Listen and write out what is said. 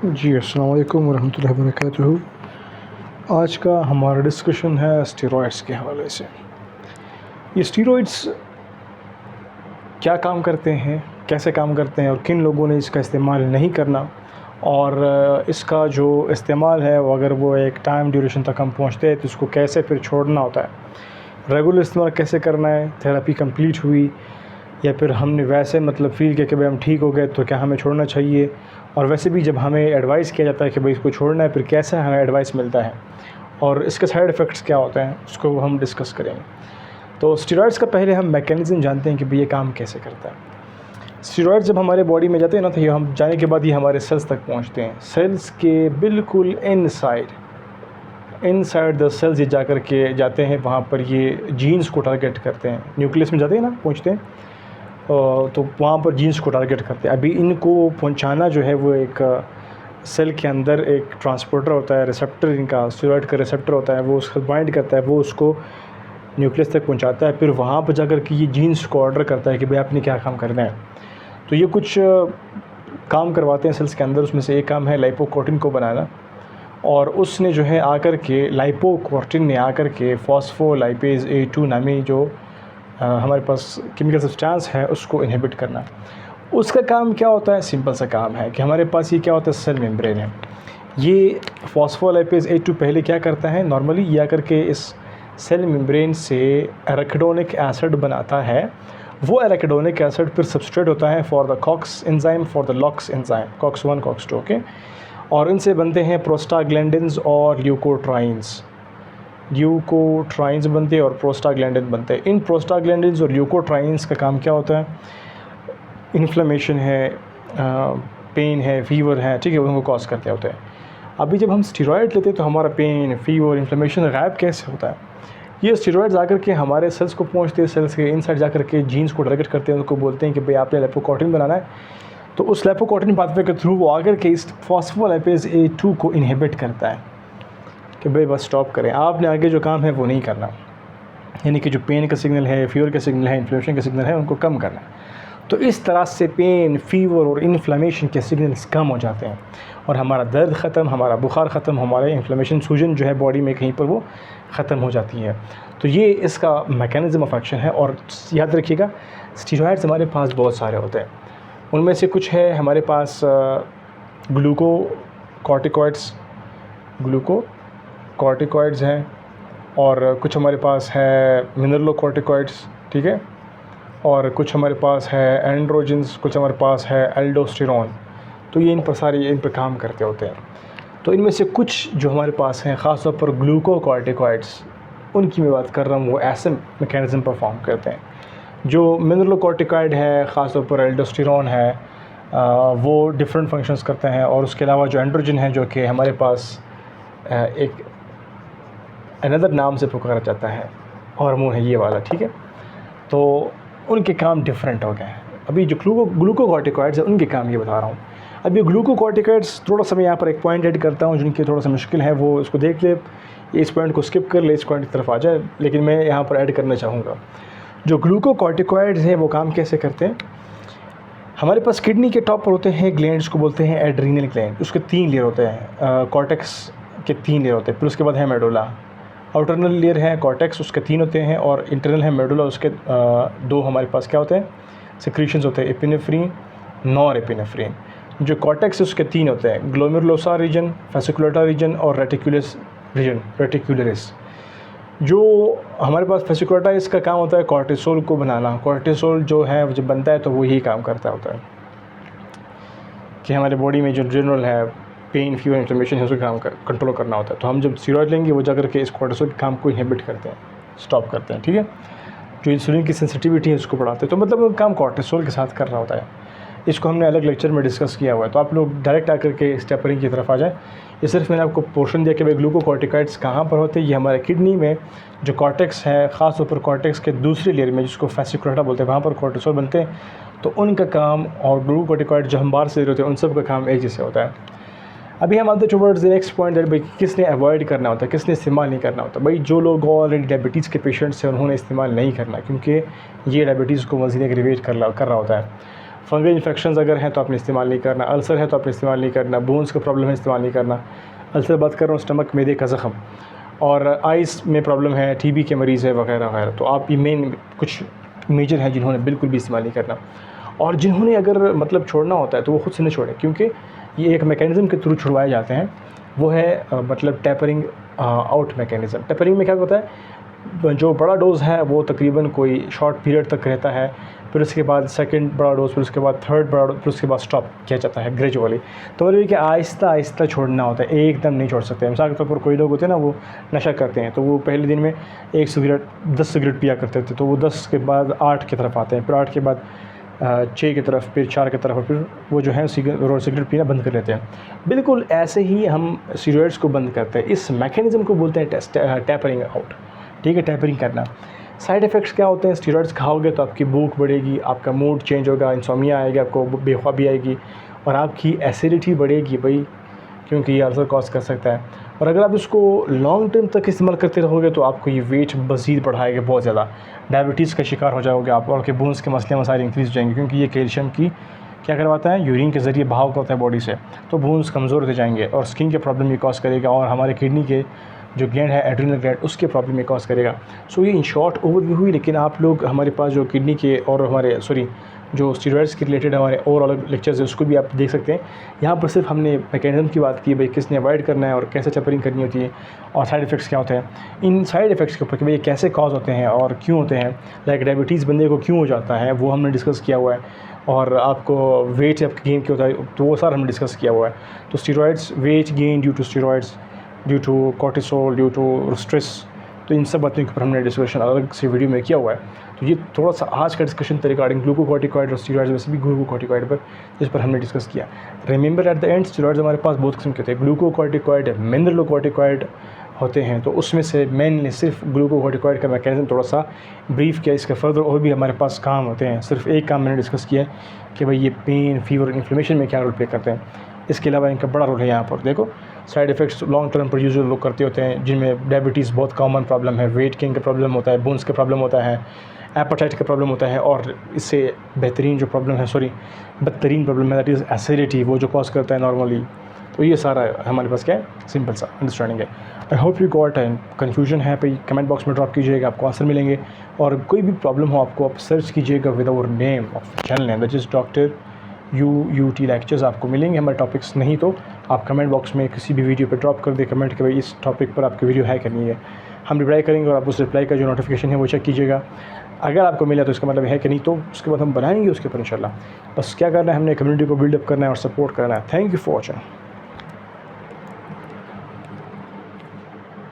जी, अस्सलाम वालेकुम वरहमतुल्लाहि वबरकातुहू। आज का हमारा डिस्कशन है स्टेरॉइड्स के हवाले से। ये स्टेरॉइड्स क्या काम करते हैं, कैसे काम करते हैं और किन लोगों ने इसका इस्तेमाल नहीं करना, और इसका जो इस्तेमाल है वो अगर वो एक टाइम ड्यूरेशन तक हम पहुँचते हैं तो इसको कैसे फिर छोड़ना होता है, रेगुलर इस्तेमाल कैसे करना है, थेरेपी कंप्लीट हुई या फिर हमने वैसे मतलब फ़ील किया कि भाई हम ठीक हो गए तो क्या हमें छोड़ना चाहिए, और वैसे भी जब हमें एडवाइस किया जाता है कि भाई इसको छोड़ना है फिर कैसे हमें एडवाइस मिलता है और इसके साइड इफ़ेक्ट्स क्या होते हैं उसको हम डिस्कस करेंगे। तो स्टेरॉइड्स का पहले हम मैकेनिज़्म जानते हैं कि भाई ये काम कैसे करता है। स्टेरॉइड्स जब हमारे बॉडी में जाते हैं ना तो ये हम जाने के बाद ये हमारे सेल्स तक पहुंचते हैं। सेल्स के बिल्कुल इनसाइड द सेल्स ये जा कर के जाते हैं, वहाँ पर ये जीन्स को टारगेट करते हैं। न्यूक्लियस में जाते हैं ना, पहुँचते हैं तो वहाँ पर जीन्स को टारगेट करते हैं। अभी इनको पहुँचाना जो है वो एक सेल के अंदर एक ट्रांसपोर्टर होता है, रिसेप्टर, इनका स्टेरॉइड का रिसेप्टर होता है, वो उसको बाइंड करता है, वो उसको न्यूक्लियस तक पहुँचाता है। फिर वहाँ पर जाकर के ये जीन्स को ऑर्डर करता है कि भाई आपने क्या काम करना है। तो ये कुछ काम करवाते हैं सेल्स के अंदर। उसमें से एक काम है लाइपोप्रोटीन को बनाना, और उसने जो है आकर के लाइपोप्रोटीन ने आकर के फॉस्फोलाइपेज A2 नामी जो हमारे पास केमिकल सब्सटेंस है उसको इनहिबिट करना। उसका काम क्या होता है, सिंपल सा काम है कि हमारे पास ये क्या होता है, सेल मेम्ब्रेन है। ये फॉस्फोलाइपेज A2 पहले क्या करता है, नॉर्मली ये आकर के इस सेल मेम्ब्रेन से एराकिडोनिक एसिड बनाता है। वो एराकिडोनिक एसिड फिर सबस्ट्रेट होता है for the COX enzyme, for the LOX enzyme, COX-1 COX-2, okay. और इनसे बनते हैं प्रोस्टाग्लैंडिन्स और ल्यूकोट्राइन्स बनते हैं और प्रोस्टाग्लैंडिन बनते हैं। इन प्रोस्टाग्लैंडिन्स और ल्यूकोट्राइन्स का काम क्या होता है, इन्फ्लेमेशन है, पेन है, फीवर है, ठीक है, उनको कॉज करते होते हैं। अभी जब हम स्टेरॉइड लेते हैं तो हमारा पेन, फीवर, इन्फ्लेमेशन गायब कैसे होता है। ये स्टेरॉइड्स आकर के हमारे सेल्स को पहुंचते हैं, सेल्स के इनसाइड जाकर के जीन्स को टारगेट करते हैं, उनको बोलते हैं कि भाई आपने लाइपोप्रोटीन बनाना है। तो उस लाइपोप्रोटीन पाथवे के थ्रू वो आकर के इस फॉस्फोलाइपेज A2 को इनहिबिट करता है कि भाई बस स्टॉप करें, आपने आगे जो काम है वो नहीं करना। यानी कि जो पेन का सिग्नल है, फीवर का सिग्नल है, इन्फ्लेमेशन का सिग्नल है, उनको कम करना है। तो इस तरह से पेन, फीवर और इन्फ्लेमेशन के सिग्नल्स कम हो जाते हैं और हमारा दर्द ख़त्म, हमारा बुखार ख़त्म, हमारे इन्फ्लेमेशन, सूजन जो है बॉडी में कहीं पर वो ख़त्म हो जाती है। तो ये इसका मैकेनिज़्म ऑफ एक्शन है। और याद रखिएगा स्टेरॉइड्स हमारे पास बहुत सारे होते हैं। उनमें से कुछ है हमारे पास ग्लूकोकॉर्टिकॉइड्स हैं, और कुछ हमारे पास है मिनरलोकॉर्टिकॉइड्स, ठीक है, और कुछ हमारे पास है एंड्रोजन्स, कुछ हमारे पास है एल्डोस्टेरोन। तो ये इन पर काम करते होते हैं। तो इनमें से कुछ जो हमारे पास हैं, ख़ास तौर पर ग्लूकोकॉर्टिकॉइड्स, उनकी मैं बात कर रहा हूँ, वो ऐसे मैकेनिज़्म परफॉर्म करते हैं। जो मिनरलोकॉर्टिकॉइड है, ख़ास तौर पर एल्डोस्टेरोन है, वो डिफरेंट फंक्शंस करते हैं। और उसके अलावा जो एंड्रोजन है, जो कि हमारे पास एक अनदर नाम से पुकारा जाता है, हार्मोन है ये वाला, ठीक है। तो उनके काम डिफरेंट हो गए हैं। अभी जो ग्लूकोकॉर्टिकॉइड्स है उनके काम ये बता रहा हूँ। अब ये ग्लूकोकॉर्टिकॉइड्स थोड़ा सा मैं यहाँ पर एक पॉइंट ऐड करता हूँ जिनकी थोड़ा सा मुश्किल है, वो इसको देख ले, इस पॉइंट को स्किप कर ले, इस पॉइंट की तरफ आ जाए, लेकिन मैं यहाँ पर ऐड करना चाहूँगा। जो ग्लूकोकॉर्टिकॉइड्स हैं वो काम कैसे करते हैं। हमारे पास किडनी के टॉप पर होते हैं ग्लैंड्स को बोलते हैं एड्रीनल ग्लैंड। उसके 3 लेयर होते हैं, कॉर्टेक्स के 3 लेयर होते हैं। फिर उसके बाद है मेडुला, आउटरनल लेयर है कॉर्टेक्स, उसके 3 होते हैं, और इंटरनल है मेडुला, उसके 2 हमारे पास क्या होते हैं, सिक्रीशंस होते हैं, एपिनेफ्रीन, नॉर एपिनेफ्रीन। जो कॉर्टेक्स है उसके 3 होते हैं, ग्लोमेरुलोसा रीजन, फेसिकुलेटा रीजन और रेटिकुलरिस। जो हमारे पास फेसिकुलेटा, इसका काम होता है कॉर्टिसोल को बनाना। कॉर्टिसोल जो है जब बनता है तो वो यही काम करता होता है कि हमारे बॉडी में जो जनरल है पेन, फीवर, इन्फ्लेमेशन है, उसका काम कंट्रोल करना होता है। तो हम जब स्टेरॉइड लेंगे वो जाकर के इस कॉर्टिसोल के काम को इनहिबिट करते हैं, स्टॉप करते हैं, ठीक है। जो इंसुलिन की सेंसिटिविटी है उसको बढ़ाते हैं। तो मतलब वो काम कॉर्टिसोल के साथ कर रहा होता है। इसको हमने अलग लेक्चर में डिस्कस किया हुआ है, तो आप लोग डायरेक्ट आकर के स्टेपरिंग की तरफ आ जाए। ये सिर्फ मैंने आपको पोर्शन दिया कि भाई ग्लूकोकॉर्टिकॉइड्स कहाँ पर होते हैं। ये हमारे किडनी में जो कॉर्टेक्स है, ख़ास तौर पर कॉर्टेक्स के दूसरी लेयर में जिसको फेसिकुलेटा बोलते हैं, वहाँ पर कॉर्टिसोल बनते हैं। तो उनका काम और ग्लूकोकॉर्टिकॉइड जो हम बाहर से होते हैं उन सब का काम एक जैसे होता है। अभी हम आते टुवर्ड्स द नेक्स्ट पॉइंट, भाई किसने अवॉइड करना होता है, किसने इस्तेमाल नहीं करना होता। भाई जो लोग ऑलरेडी डायबिटीज़ के पेशेंट्स हैं उन्होंने इस्तेमाल नहीं करना, क्योंकि ये डायबिटीज़ को मज़ीद एग्रीवेट कर रहा होता है। फंगल इन्फेक्शंस अगर हैं तो आपने इस्तेमाल नहीं करना, अल्सर है तो आपने इस्तेमाल नहीं करना, बोन्स का प्रॉब्लम है इस्तेमाल नहीं करना। अल्सर बात कर रहा हूँ स्टमक मैदे का ज़ख़म, और आइस में प्रॉब्लम है, टीबी के मरीज़ है वगैरह वगैरह, तो आप ये मेन कुछ मेजर हैं जिन्होंने बिल्कुल भी इस्तेमाल नहीं करना। और जिन्होंने अगर मतलब छोड़ना होता है तो वो ख़ुद से नहीं छोड़ें, क्योंकि ये एक मैकेनिज़्म के थ्रू छुड़वाए जाते हैं, वो है मतलब टैपरिंग आउट मैकेनिज़्म। टैपरिंग में क्या होता है, जो बड़ा डोज़ है वो तकरीबन कोई शॉर्ट पीरियड तक रहता है, फिर उसके बाद सेकंड बड़ा डोज़, फिर उसके बाद थर्ड बड़ा डोज़, फिर उसके बाद स्टॉप किया जाता है ग्रेजुअली। तो मतलब कि आहिस्ता आहिस्ता छोड़ना होता है, एकदम नहीं छोड़ सकते। मिसाल के तौर पर कोई लोग होते हैं ना, वो नशा करते हैं, तो वो पहले दिन में 1 सिगरेट 10 सिगरेट पिया करते थे, तो वो 10 के बाद 8 की तरफ आते हैं, फिर 8 के बाद 6 की तरफ, फिर 4 की तरफ, और फिर वो जो है सिगरेट पीना बंद कर लेते हैं। बिल्कुल ऐसे ही हम स्टेरॉइड्स को बंद करते हैं। इस मैकेनिज़्म को बोलते हैं टैपरिंग आउट, ठीक है, टैपरिंग करना। साइड इफ़ेक्ट्स क्या होते हैं, स्टेरॉइड्स खाओगे तो आपकी भूख बढ़ेगी, आपका मूड चेंज होगा, इंसोमिया आएगा, आपको बेख्वाबी आएगी, और आपकी एसिडिटी बढ़ेगी भाई, क्योंकि ये अल्सर कॉज कर सकता है। और अगर आप इसको लॉन्ग टर्म तक इस्तेमाल करते रहोगे तो आपको ये वेट मज़ीद बढ़ाएगा, बहुत ज़्यादा डायबिटीज़ का शिकार हो जाओगे आप, और आपके बोन्स के मसले मसाइल इंक्रीज़ हो जाएंगे, क्योंकि ये कैल्शियम की क्या करवाता है, यूरिन के ज़रिए बहाव होता है बॉडी से, तो बोन्स कमज़ोर होते जाएंगे, और स्किन के प्रॉब्लम ये कॉज करेगा, और हमारे किडनी के जो ग्लैंड है एड्रिनल ग्लैंड, उसके प्रॉब्लम में कॉज करेगा। सो ये इन शॉर्ट ओवरव्यू हुई, लेकिन आप लोग हमारे पास जो किडनी के और हमारे जो स्टेरॉइड्स के रिलेटेड हमारे और अलग लेक्चर्स है उसको भी आप देख सकते हैं। यहाँ पर सिर्फ हमने मैकेनिज़्म की बात की, भाई किसने अवॉइड करना है और कैसे टैपरिंग करनी होती है, और साइड इफ़ेक्ट्स क्या होते हैं। इन साइड इफ़ेक्ट्स के ऊपर कि भाई कैसे कॉज होते हैं और क्यों होते हैं, लाइक डायबिटीज़ बंदे को क्यों हो जाता है, वो हमने डिस्कस किया हुआ है, और आपको वेट आपका गेन क्यों होता है, तो वो सारा हमने डिस्कस किया हुआ है। तो steroids, weight gain due to steroids, due to cortisol, due to stress, तो इन सब बातों के ऊपर हमने डिस्कशन अलग से वीडियो में किया हुआ है। तो ये थोड़ा सा आज का डिस्कशन था रिगार्डिंग ग्लूकोकॉर्टिकॉइड और स्टेरॉइड्स, वैसे भी ग्लूकोकॉर्टिकॉइड पर, जिस पर हमने डिस्कस किया। Remember at the end, steroids हमारे पास बहुत किस्म के थे, ग्लूकोकॉर्टिकॉइड, मिनरलोकॉर्टिकॉइड होते हैं, तो उसमें से मेनली सिर्फ ग्लूकोकॉर्टिकॉइड का मैकेनिज्म थोड़ा सा ब्रीफ किया। इसका फर्दर और भी हमारे पास काम होते हैं, सिर्फ एक काम मैंने डिस्कस किया है कि भाई ये पेन, फीवर, इन्फ्लेमेशन में क्या रोल प्ले करते हैं। इसके अलावा इनका बड़ा रोल है यहाँ पर। देखो साइड इफ़ेक्ट्स लॉन्ग टर्म पर यूजुअल लोग करते होते हैं, जिनमें डायबिटीज़ बहुत कॉमन प्रॉब्लम है, वेट गेन का प्रॉब्लम होता है, बोन्स का प्रॉब्लम होता है, एपेटाइट का प्रॉब्लम होता है, और इससे बेहतरीन जो प्रॉब्लम है, बदतरीन प्रॉब्लम है, दैट इज़ एसिडिटी, वो जो कॉज करता है नॉर्मली। तो ये सारा हमारे पास क्या है, सिंपल सा अंडरस्टैंडिंग है। I hope you got and confusion है भाई, कमेंट बॉक्स में ड्रॉप कीजिएगा, आपको आंसर मिलेंगे। और कोई भी प्रॉब्लम हो आपको, आप सर्च कीजिएगा with our name of channel name, that is doctor UUT lectures, आपको मिलेंगे हमारे टॉपिक्स। नहीं तो आप कमेंट बॉक्स में किसी भी वीडियो पे ड्रॉप कर दे कमेंट कि भाई इस टॉपिक पर आपकी वीडियो है करनी है, हम रिप्लाई करेंगे, और आप उस रिप्लाई का जो नोटिफिकेशन है वो चेक कीजिएगा। अगर आपको मिला तो इसका मतलब है कि नहीं, तो उसके बाद हम बनाएंगे उसके ऊपर इंशाल्लाह। बस क्या करना है, हमने कम्युनिटी को बिल्डअप करना है और सपोर्ट करना है। Thank you for watching.